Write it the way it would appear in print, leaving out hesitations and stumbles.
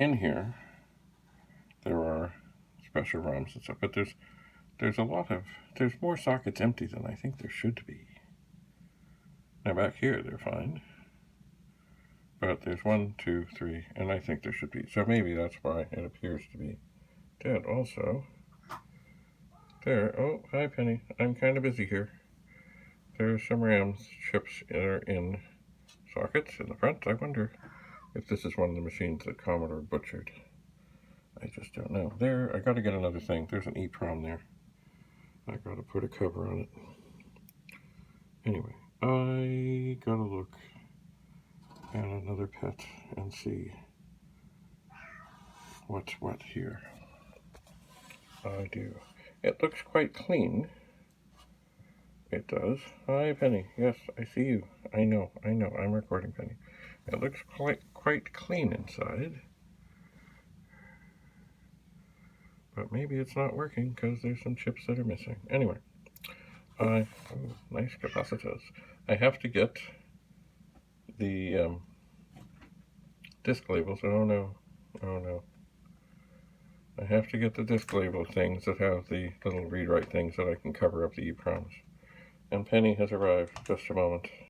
in here there are special ROMs and stuff, but there's more sockets empty than I think there should be. Now back here they're fine, but there's 1, 2, 3, and I think there should be. So maybe that's why it appears to be dead. Also, there. Oh, hi Penny. I'm kind of busy here. There's some RAM chips that are in sockets in the front. I wonder if this is one of the machines that Commodore butchered. I just don't know. There, I gotta get another thing. There's an EEPROM there. I gotta put a cover on it. Anyway, I gotta look at another pet and see what's what here. I do. It looks quite clean. It does. Hi, Penny. Yes, I see you. I know. I'm recording, Penny. It looks quite clean inside. But maybe it's not working because there's some chips that are missing. Anyway, nice capacitors. I have to get the disc labels. Oh no. I have to get the disc label things that have the little read-write things that I can cover up the EEPROMs. And Penny has arrived. Just a moment.